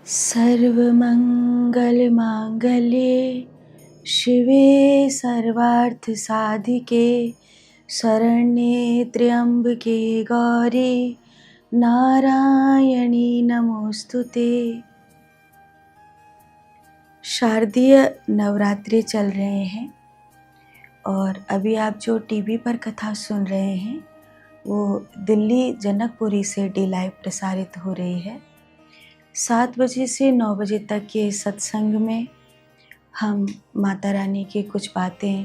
सर्वमंगलमांगल्ये शिवे सर्वार्थसाधिके शरण्ये त्र्यंबके गौरी नारायणी नमोस्तुते। शारदीय नवरात्रि चल रहे हैं और अभी आप जो टीवी पर कथा सुन रहे हैं वो दिल्ली जनकपुरी से डी लाइव प्रसारित हो रही है। 7 बजे से 9 बजे तक के सत्संग में हम माता रानी की कुछ बातें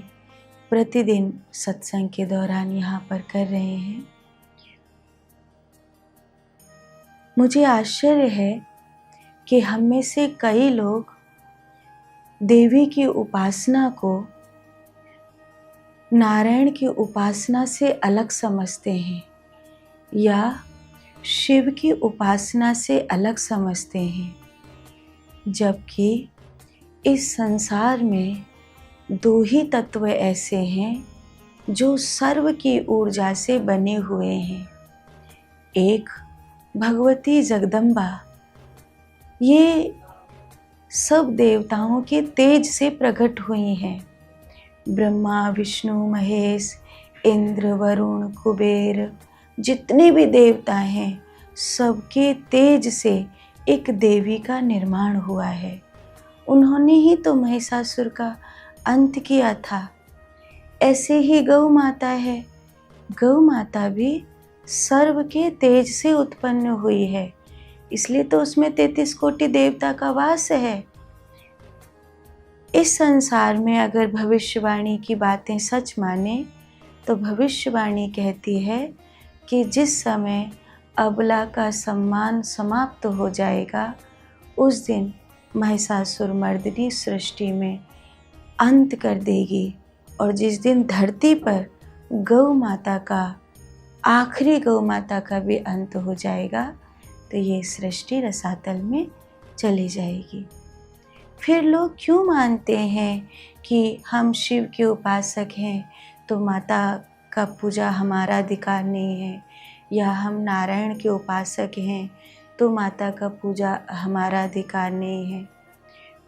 प्रतिदिन सत्संग के दौरान यहाँ पर कर रहे हैं। मुझे आश्चर्य है कि हम में से कई लोग देवी की उपासना को नारायण की उपासना से अलग समझते हैं या शिव की उपासना से अलग समझते हैं, जबकि इस संसार में 2 ही तत्व ऐसे हैं जो सर्व की ऊर्जा से बने हुए हैं। एक भगवती जगदम्बा, ये सब देवताओं के तेज से प्रकट हुई हैं। ब्रह्मा विष्णु महेश इंद्र वरुण कुबेर जितने भी देवता हैं सबके तेज से एक देवी का निर्माण हुआ है। उन्होंने ही तो महिषासुर का अंत किया था। ऐसे ही गौ माता है। गौ माता भी सर्व के तेज से उत्पन्न हुई है, इसलिए तो उसमें 33 कोटि देवता का वास है। इस संसार में अगर भविष्यवाणी की बातें सच माने तो भविष्यवाणी कहती है कि जिस समय अबला का सम्मान समाप्त हो जाएगा उस दिन महिषासुर मर्दिनी सृष्टि में अंत कर देगी, और जिस दिन धरती पर गौ माता का आखिरी गौ माता का भी अंत हो जाएगा तो ये सृष्टि रसातल में चली जाएगी। फिर लोग क्यों मानते हैं कि हम शिव के उपासक हैं तो माता का पूजा हमारा अधिकार नहीं है, या हम नारायण के उपासक हैं तो माता का पूजा हमारा अधिकार नहीं है।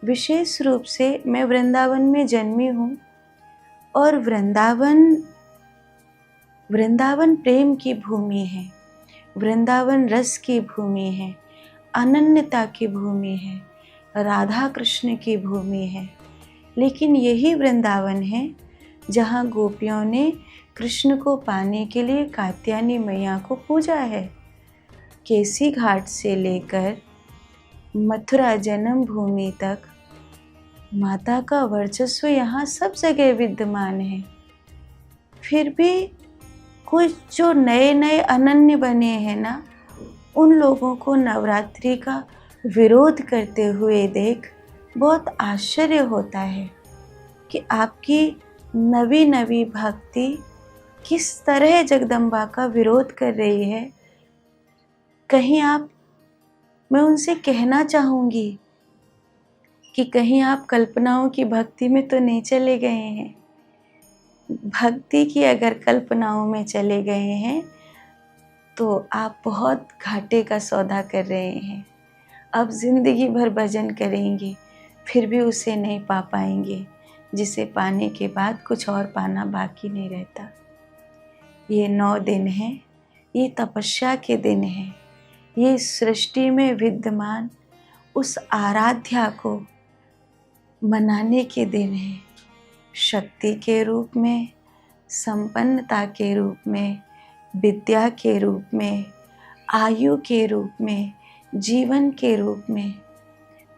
विशेष रूप से मैं वृंदावन में जन्मी हूँ और वृंदावन प्रेम की भूमि है, वृंदावन रस की भूमि है, अनन्यता की भूमि है, राधा कृष्ण की भूमि है। लेकिन यही वृंदावन है जहाँ गोपियों ने कृष्ण को पाने के लिए कात्यायनी मैया को पूजा है। केसी घाट से लेकर मथुरा जन्म भूमि तक माता का वर्चस्व यहाँ सब जगह विद्यमान है। फिर भी कुछ जो नए नए अनन्य बने हैं ना, उन लोगों को नवरात्रि का विरोध करते हुए देख बहुत आश्चर्य होता है कि आपकी नवी नवी भक्ति किस तरह जगदम्बा का विरोध कर रही है। मैं उनसे कहना चाहूँगी कि कहीं आप कल्पनाओं की भक्ति में तो नहीं चले गए हैं। भक्ति की अगर कल्पनाओं में चले गए हैं तो आप बहुत घाटे का सौदा कर रहे हैं। अब जिंदगी भर भजन करेंगे फिर भी उसे नहीं पा पाएंगे जिसे पाने के बाद कुछ और पाना बाकी नहीं रहता। ये 9 दिन हैं, ये तपस्या के दिन हैं, ये सृष्टि में विद्यमान उस आराध्या को मनाने के दिन हैं। शक्ति के रूप में, संपन्नता के रूप में, विद्या के रूप में, आयु के रूप में, जीवन के रूप में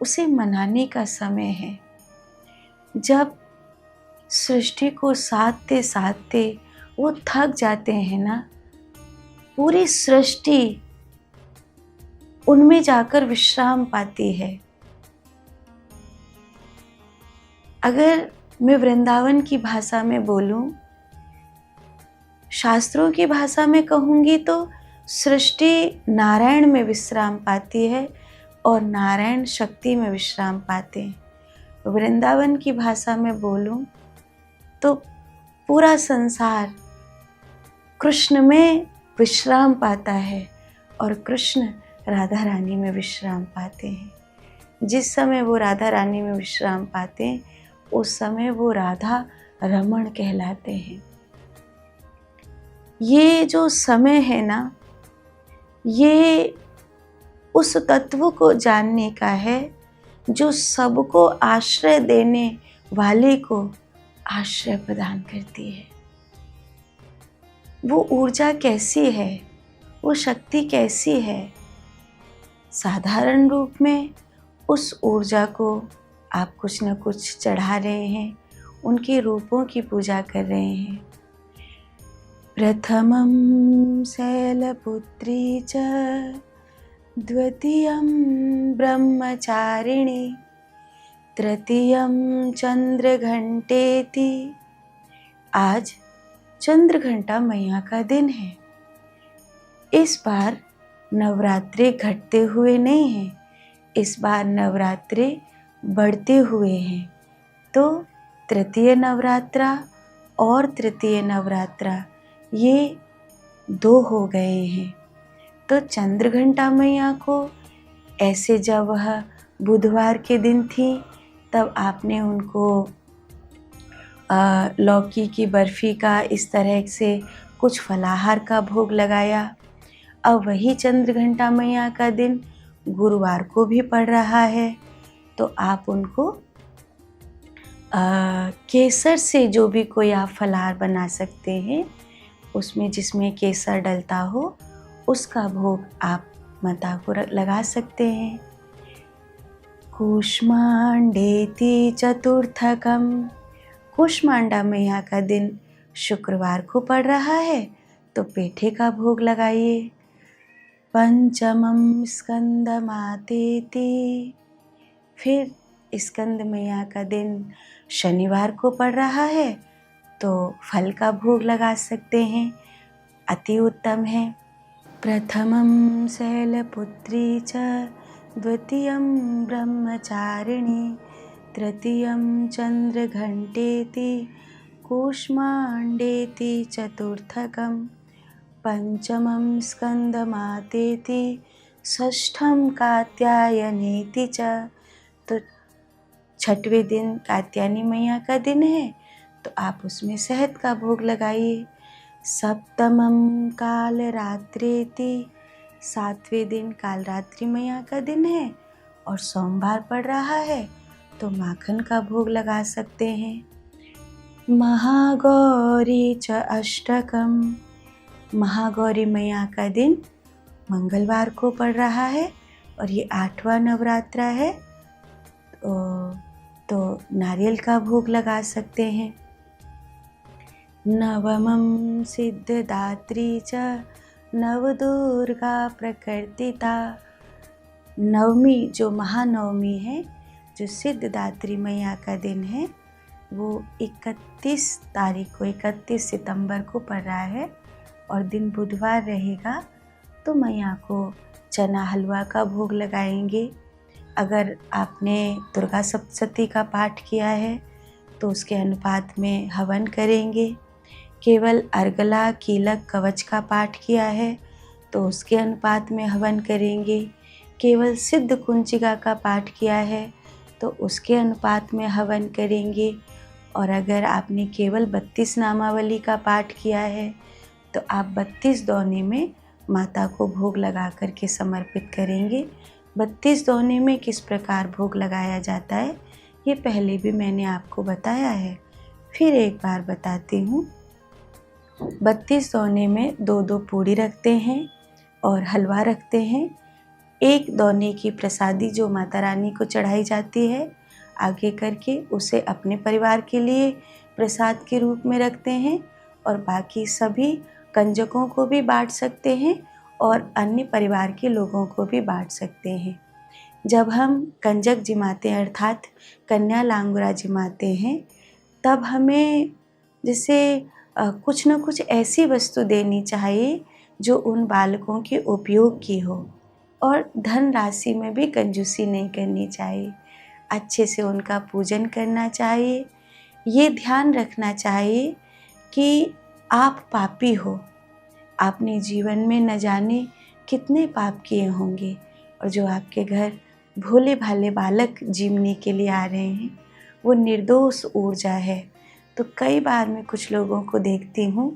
उसे मनाने का समय है। जब सृष्टि को साधते साधते वो थक जाते हैं ना, पूरी सृष्टि उनमें जाकर विश्राम पाती है। अगर मैं वृंदावन की भाषा में बोलूं, शास्त्रों की भाषा में कहूंगी तो सृष्टि नारायण में विश्राम पाती है और नारायण शक्ति में विश्राम पाते हैं। वृंदावन की भाषा में बोलूं तो पूरा संसार कृष्ण में विश्राम पाता है और कृष्ण राधा रानी में विश्राम पाते हैं। जिस समय वो राधा रानी में विश्राम पाते हैं उस समय वो राधा रमण कहलाते हैं। ये जो समय है ना, ये उस तत्व को जानने का है जो सबको आश्रय देने वाले को आश्रय प्रदान करती है। वो ऊर्जा कैसी है, वो शक्ति कैसी है। साधारण रूप में उस ऊर्जा को आप कुछ न कुछ चढ़ा रहे हैं, उनके रूपों की पूजा कर रहे हैं। प्रथमं शैलपुत्री च द्वितीयं ब्रह्मचारिणी तृतीयं चंद्रघंटेति। आज चंद्रघंटा मैया का दिन है। इस बार नवरात्रि घटते हुए नहीं है, इस बार नवरात्रि बढ़ते हुए हैं। तो तृतीय नवरात्रा और तृतीय नवरात्रा ये 2 हो गए हैं। तो चंद्रघंटा मैया को ऐसे जब वह बुधवार के दिन थी तब आपने उनको लौकी की बर्फ़ी का इस तरह से कुछ फलाहार का भोग लगाया। अब वही चंद्रघंटा मैया का दिन गुरुवार को भी पड़ रहा है, तो आप उनको केसर से जो भी कोई आप फलाहार बना सकते हैं, उसमें जिसमें केसर डलता हो उसका भोग आप माता को लगा सकते हैं। कूष्मांडेति चतुर्थकम, कूष्मांडा मैया का दिन शुक्रवार को पड़ रहा है, तो पेठे का भोग लगाइए। पंचमम स्कंद मातेति, फिर स्कंद मैया का दिन शनिवार को पड़ रहा है, तो फल का भोग लगा सकते हैं, अति उत्तम है। प्रथमं शैलपुत्री च द्वितीयं ब्रह्मचारिणी तृतीयं चंद्रघंटेति कूष्मांडेति चतुर्थकं पंचमं स्कंदमातेति षष्ठं कात्यायनेति च। तो छठवें दिन कात्यायनी मैया का दिन है, तो आप उसमें शहद का भोग लगाइए। सप्तमं कालरात्रेति, 7वें दिन कालरात्रि मैया का दिन है और सोमवार पड़ रहा है, तो माखन का भोग लगा सकते हैं। महागौरी च अष्टकम, महागौरी मैया का दिन मंगलवार को पड़ रहा है और ये 8वां नवरात्रा है, तो नारियल का भोग लगा सकते हैं। नवमं सिद्धदात्री च नवदुर्गा प्रकृतिता, नवमी जो महानवमी है, जो सिद्धदात्री मैया का दिन है, वो 31 तारीख को 31 सितंबर को पड़ रहा है और दिन बुधवार रहेगा, तो मैया को चना हलवा का भोग लगाएंगे। अगर आपने दुर्गा सप्तशती का पाठ किया है तो उसके अनुपात में हवन करेंगे। केवल अर्गला कीलक कवच का पाठ किया है तो उसके अनुपात में हवन करेंगे। केवल सिद्ध कुंचिका का पाठ किया है तो उसके अनुपात में हवन करेंगे। और अगर आपने केवल 32 नामावली का पाठ किया है तो आप 32 दौने में माता को भोग लगा करके समर्पित करेंगे। 32 दौने में किस प्रकार भोग लगाया जाता है ये पहले भी मैंने आपको बताया है, फिर एक बार बताती हूँ। 32 दौने में 2-2 पूड़ी रखते हैं और हलवा रखते हैं। एक दौने की प्रसादी जो माता रानी को चढ़ाई जाती है आगे करके उसे अपने परिवार के लिए प्रसाद के रूप में रखते हैं और बाकी सभी कंजकों को भी बांट सकते हैं और अन्य परिवार के लोगों को भी बांट सकते हैं। जब हम कंजक जिमाते हैं अर्थात कन्या लांगुरा जिमाते हैं, तब हमें जैसे कुछ न कुछ ऐसी वस्तु देनी चाहिए जो उन बालकों के उपयोग की हो, और धन राशि में भी कंजूसी नहीं करनी चाहिए। अच्छे से उनका पूजन करना चाहिए। ये ध्यान रखना चाहिए कि आप पापी हो, आपने जीवन में न जाने कितने पाप किए होंगे और जो आपके घर भोले भाले बालक जीवने के लिए आ रहे हैं, वो निर्दोष ऊर्जा है। तो कई बार मैं कुछ लोगों को देखती हूँ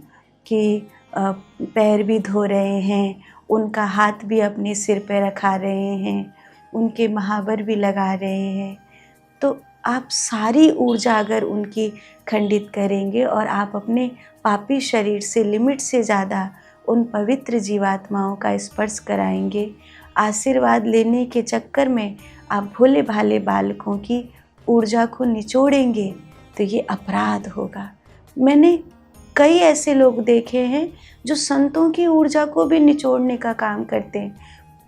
कि पैर भी धो रहे हैं, उनका हाथ भी अपने सिर पे रखा रहे हैं, उनके महावर भी लगा रहे हैं। तो आप सारी ऊर्जा अगर उनकी खंडित करेंगे और आप अपने पापी शरीर से लिमिट से ज़्यादा उन पवित्र जीवात्माओं का स्पर्श कराएंगे, आशीर्वाद लेने के चक्कर में आप भोले भाले बालकों की ऊर्जा को निचोड़ेंगे, तो ये अपराध होगा। मैंने कई ऐसे लोग देखे हैं जो संतों की ऊर्जा को भी निचोड़ने का काम करते हैं।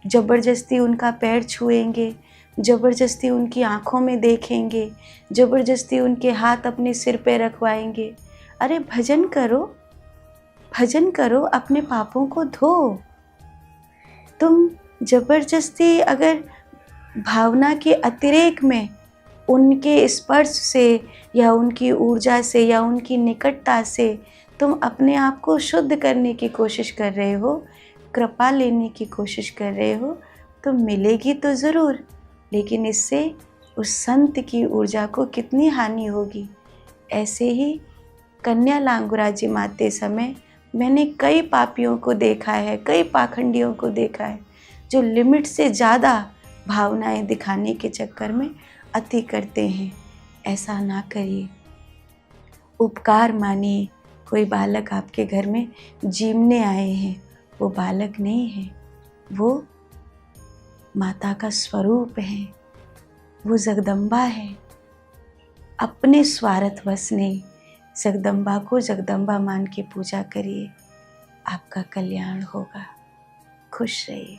ज़बरदस्ती उनका पैर छुएंगे, ज़बरदस्ती उनकी आँखों में देखेंगे, ज़बरदस्ती उनके हाथ अपने सिर पे रखवाएंगे। अरे भजन करो, भजन करो, अपने पापों को धो। तुम ज़बरदस्ती अगर भावना के अतिरेक में उनके स्पर्श से या उनकी ऊर्जा से या उनकी निकटता से तुम अपने आप को शुद्ध करने की कोशिश कर रहे हो, कृपा लेने की कोशिश कर रहे हो, तो मिलेगी तो ज़रूर, लेकिन इससे उस संत की ऊर्जा को कितनी हानि होगी। ऐसे ही कन्या लांगुरा जी माते समय मैंने कई पापियों को देखा है, कई पाखंडियों को देखा है, जो लिमिट से ज़्यादा भावनाएं दिखाने के चक्कर में अति करते हैं। ऐसा ना करिए, उपकार मानिए। कोई बालक आपके घर में जीवने आए हैं, वो बालक नहीं है, वो माता का स्वरूप है, वो जगदम्बा है। अपने स्वार्थवश नहीं, जगदम्बा को जगदम्बा मान के पूजा करिए, आपका कल्याण होगा। खुश रहिए।